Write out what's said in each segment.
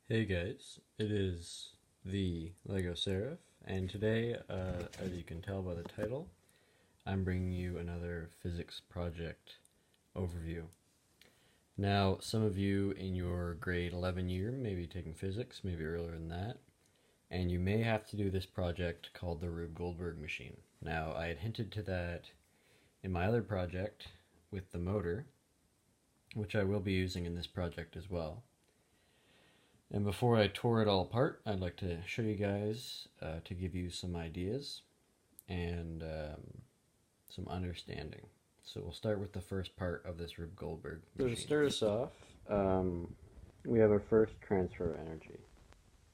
Hey guys, it is the Lego Seraph, and today, as you can tell by the title, I'm bringing you another physics project overview. Now, some of you in your grade 11 year may be taking physics, maybe earlier than that, and you may have to do this project called the Rube Goldberg machine. Now, I had hinted to that in my other project with the motor, which I will be using in this project as well. And before I tore it all apart, I'd like to show you guys to give you some ideas and some understanding. So we'll start with the first part of this Rube Goldberg machine. So to start us off, we have our first transfer of energy.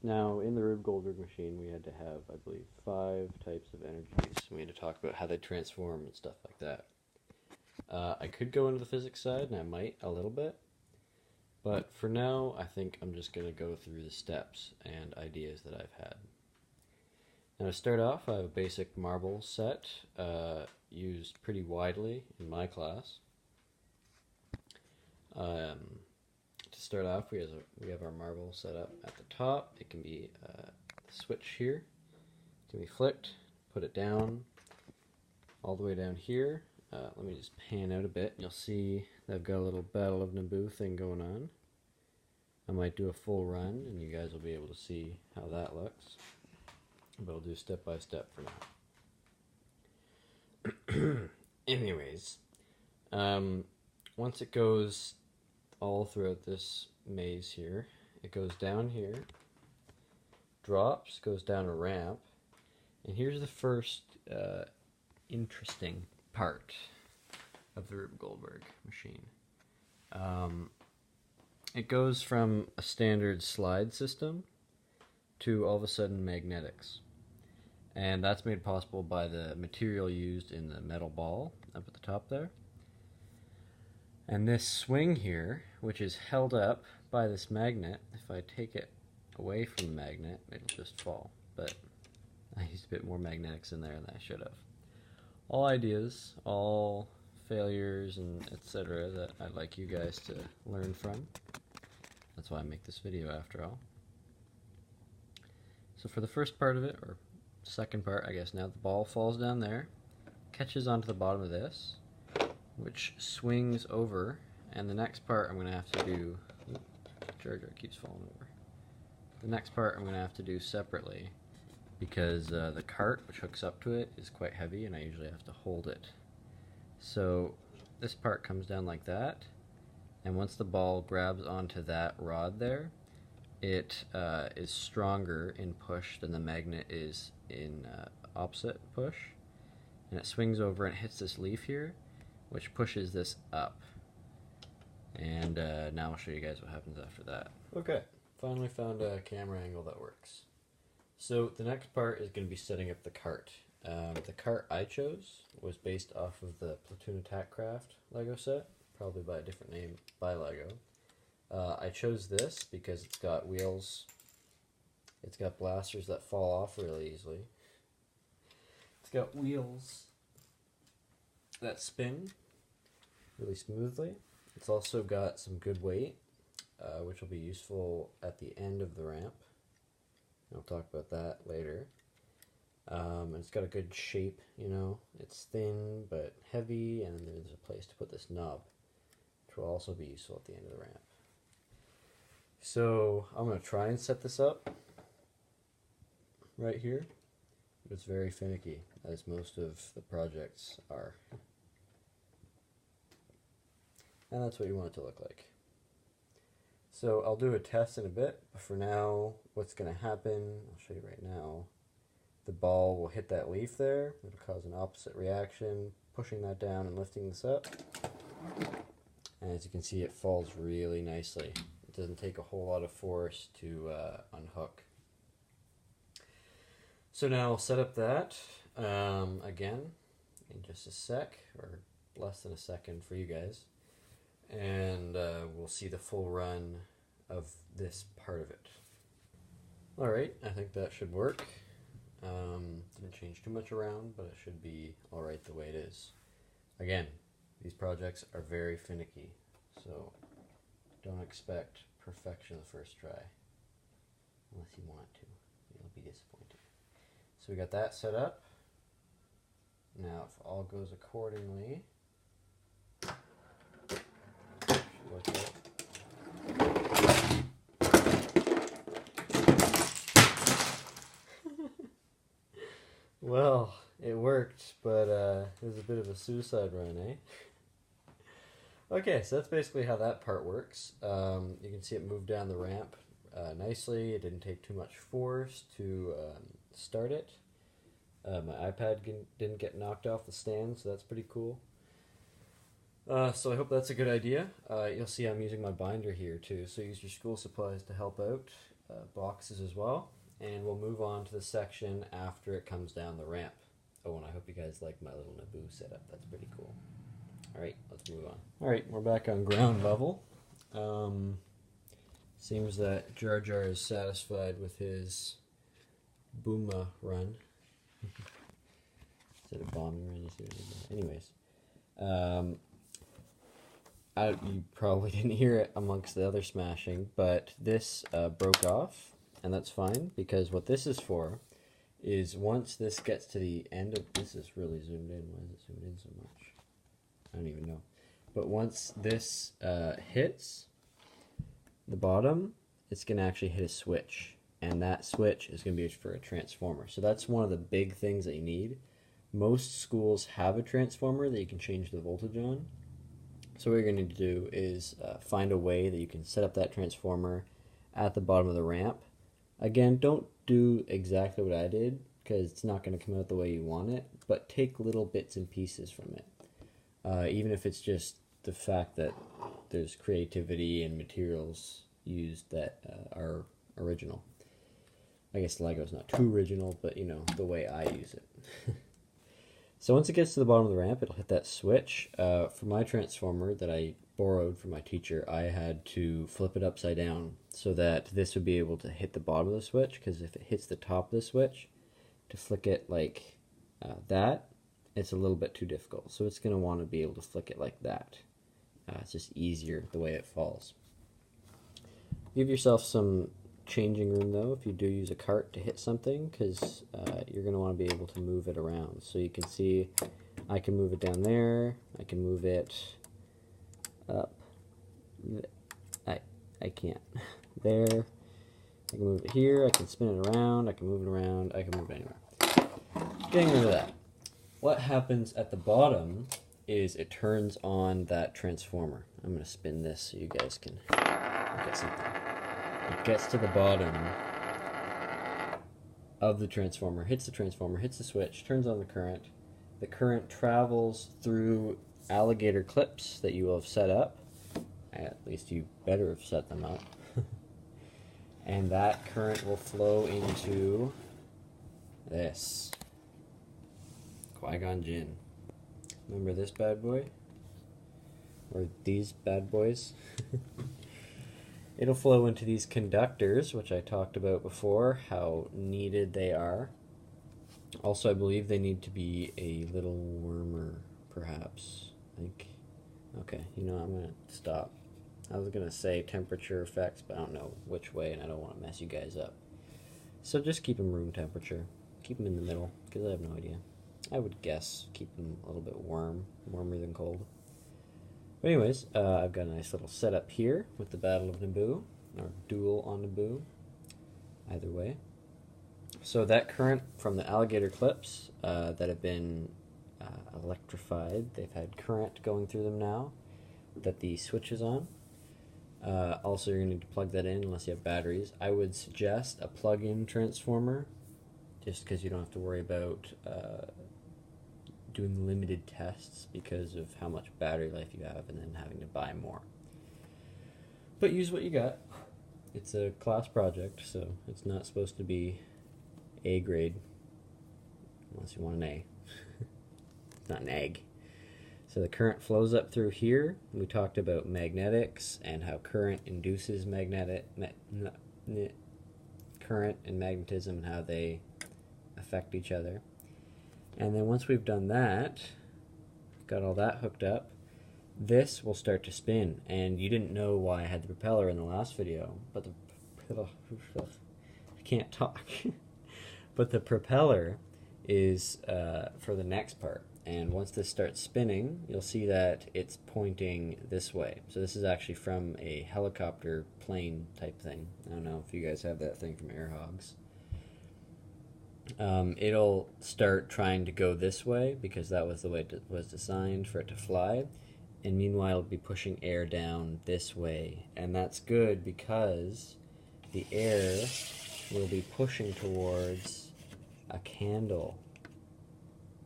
Now, in the Rube Goldberg machine, we had to have, I believe, 5 types of energies. We had to talk about how they transform and stuff like that. I could go into the physics side, and I might a little bit. But for now, I think I'm just going to go through the steps and ideas that I've had. Now to start off, I have a basic marble set used pretty widely in my class. To start off, we have our marble set up at the top. It can be the switch here. It can be flicked, put it down, all the way down here. Let me just pan out a bit. You'll see they've got a little Battle of Naboo thing going on. I might do a full run, and you guys will be able to see how that looks. But I'll do step by step for now. Anyways, once it goes all throughout this maze here, it goes down here, drops, goes down a ramp, and here's the first interesting part of the Rube Goldberg machine. It goes from a standard slide system to all of a sudden magnetics. And that's made possible by the material used in the metal ball up at the top there. And this swing here, which is held up by this magnet, if I take it away from the magnet, it'll just fall. But I used a bit more magnetics in there than I should have. All ideas, all failures, and etc. that I'd like you guys to learn from. That's why I make this video after all. So for the first part of it, or second part, I guess now, the ball falls down there, catches onto the bottom of this, which swings over, and the next part I'm going to have to do, Jar Jar keeps falling over. The next part I'm going to have to do separately, because the cart, which hooks up to it, is quite heavy, and I usually have to hold it. So this part comes down like that, and once the ball grabs onto that rod there, it is stronger in push than the magnet is in opposite push, and it swings over and hits this leaf here, which pushes this up. And now I'll show you guys what happens after that. Okay, finally found a camera angle that works. So the next part is going to be setting up the cart. The cart I chose was based off of the Platoon Attack Craft Lego set, probably by a different name by Lego. I chose this because it's got wheels, it's got blasters that fall off really easily, it's got wheels that spin really smoothly, it's also got some good weight, which will be useful at the end of the ramp. I'll talk about that later. And it's got a good shape, you know, it's thin but heavy, and there's a place to put this knob, which will also be useful at the end of the ramp. So I'm going to try and set this up right here, but it's very finicky, as most of the projects are. And that's what you want it to look like. So I'll do a test in a bit, but for now, what's going to happen, I'll show you right now. The ball will hit that leaf there, it'll cause an opposite reaction, pushing that down and lifting this up. And as you can see, it falls really nicely. It doesn't take a whole lot of force to unhook. So now I'll set up that again in just a sec, or less than a second for you guys. And we'll see the full run of this part of it. Alright, I think that should work. Didn't change too much around, but it should be alright the way it is. Again, these projects are very finicky, so don't expect perfection the first try. unless you want it to. You'll be disappointed. So we got that set up. Now, if all goes accordingly, work out. Well, it worked, but it was a bit of a suicide run, eh? Okay, so that's basically how that part works. You can see it move down the ramp nicely. It didn't take too much force to start it. My iPad didn't get knocked off the stand, so that's pretty cool. So I hope that's a good idea. You'll see I'm using my binder here too, so use your school supplies to help out, boxes as well. And we'll move on to the section after it comes down the ramp. Oh, and I hope you guys like my little Naboo setup. That's pretty cool. Alright, let's move on. Alright, we're back on ground level. Seems that Jar Jar is satisfied with his Booma run. Instead of bombing run, you see what I mean? Anyways. You probably didn't hear it amongst the other smashing, but this broke off, and that's fine, because what this is for is once this gets to the end of... This is really zoomed in. Why is it zoomed in so much? I don't even know. But once this hits the bottom, it's going to actually hit a switch, and that switch is going to be for a transformer. So that's one of the big things that you need. Most schools have a transformer that you can change the voltage on. So what you're going to need to do is find a way that you can set up that transformer at the bottom of the ramp. Again, don't do exactly what I did, because it's not going to come out the way you want it, but take little bits and pieces from it. Even if it's just the fact that there's creativity and materials used that are original. I guess Lego's not too original, but you know, the way I use it. So once it gets to the bottom of the ramp, it'll hit that switch. For my transformer that I borrowed from my teacher, I had to flip it upside down so that this would be able to hit the bottom of the switch, because if it hits the top of the switch, to flick it like that, it's a little bit too difficult. So it's going to want to be able to flick it like that. It's just easier the way it falls. Give yourself some changing room though if you do use a cart to hit something, because you're going to want to be able to move it around. So you can see I can move it down there, I can move it up, I can't, there, I can move it here, I can spin it around, I can move it around, I can move it anywhere. Getting rid of that. What happens at the bottom is it turns on that transformer. I'm going to spin this so you guys can look at something. It gets to the bottom of the transformer, hits the switch, turns on the current. The current travels through alligator clips that you will have set up. At least you better have set them up. And that current will flow into this. Qui-Gon Jinn. Remember this bad boy? Or these bad boys? It'll flow into these conductors, which I talked about before, how needed they are. Also, I believe they need to be a little warmer, perhaps. Okay, you know, I'm going to stop. I was going to say temperature effects, but I don't know which way, and I don't want to mess you guys up. So just keep them room temperature. Keep them in the middle, because I have no idea. I would guess keep them a little bit warmer than cold. But anyways, I've got a nice little setup here with the Battle of Naboo, or Duel on Naboo, either way. So that current from the alligator clips that have been electrified, they've had current going through them now that the switch is on. Also, you're going to need to plug that in unless you have batteries. I would suggest a plug-in transformer, just because you don't have to worry about doing limited tests because of how much battery life you have and then having to buy more. But use what you got. It's a class project, so it's not supposed to be A grade, unless you want an A. It's not an egg. So the current flows up through here. We talked about magnetics and how current induces current and magnetism and how they affect each other. And then once we've done that, got all that hooked up, this will start to spin. And you didn't know why I had the propeller in the last video, but can't talk. But the propeller is for the next part. And once this starts spinning, you'll see that it's pointing this way. So this is actually from a helicopter plane type thing. I don't know if you guys have that thing from Air Hogs. It'll start trying to go this way because that was the way it was designed for it to fly. And meanwhile, it'll be pushing air down this way. And that's good because the air will be pushing towards a candle.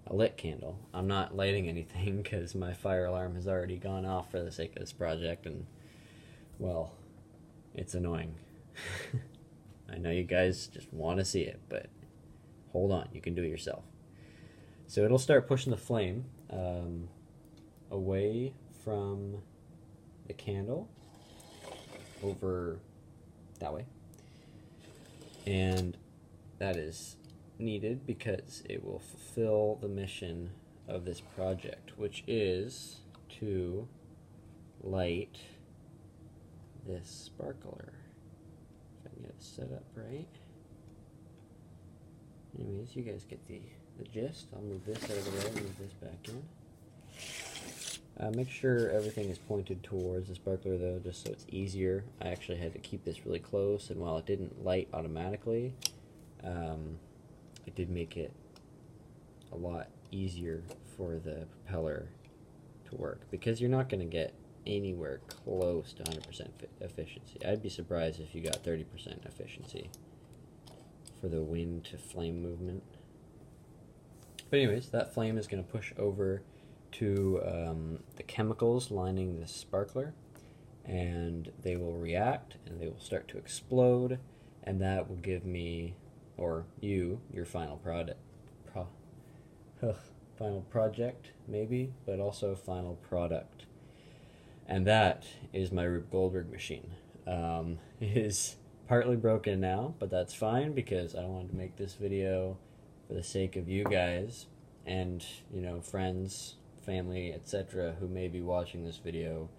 A lit candle. I'm not lighting anything because my fire alarm has already gone off for the sake of this project, and well, it's annoying. I know you guys just want to see it, but hold on, you can do it yourself. So it'll start pushing the flame away from the candle over that way, and that is needed because it will fulfill the mission of this project, which is to light this sparkler. If I can get it set up right. Anyways, you guys get the gist. I'll move this out of the way, move this back in. Make sure everything is pointed towards the sparkler though, just so it's easier. I actually had to keep this really close, and while it didn't light automatically, it did make it a lot easier for the propeller to work, because you're not going to get anywhere close to 100% efficiency. I'd be surprised if you got 30% efficiency for the wind to flame movement. But anyways, that flame is going to push over to the chemicals lining the sparkler, and they will react and they will start to explode, and that will give me, or you, your final product. Final project, maybe, but also final product. And that is my Rube Goldberg machine. It is partly broken now, but that's fine because I wanted to make this video for the sake of you guys and, you know, friends, family, etc., who may be watching this video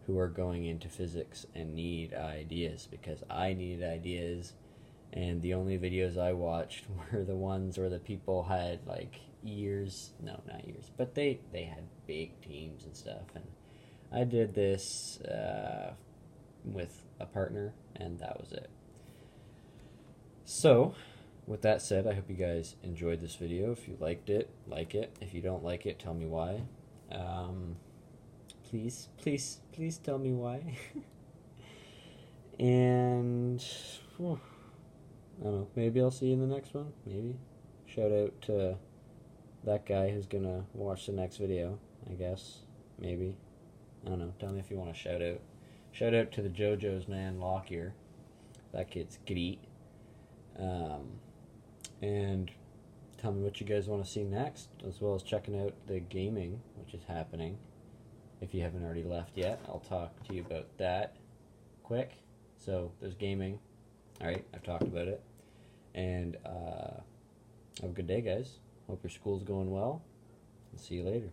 who are going into physics and need ideas, because I needed ideas. And the only videos I watched were the ones where the people had like not years, but they had big teams and stuff. And I did this with a partner, and that was it. So, with that said, I hope you guys enjoyed this video. If you liked it, like it. If you don't like it, tell me why. Please tell me why. And I don't know, maybe I'll see you in the next one, maybe. Shout out to that guy who's gonna watch the next video, I guess, maybe. I don't know, tell me if you want a shout out. Shout out to the JoJo's man, Lockyer. That kid's great. And tell me what you guys want to see next, as well as checking out the gaming, which is happening. If you haven't already left yet, I'll talk to you about that quick. So, there's gaming. Alright, I've talked about it. And have a good day, guys. Hope your school's going well. I'll see you later.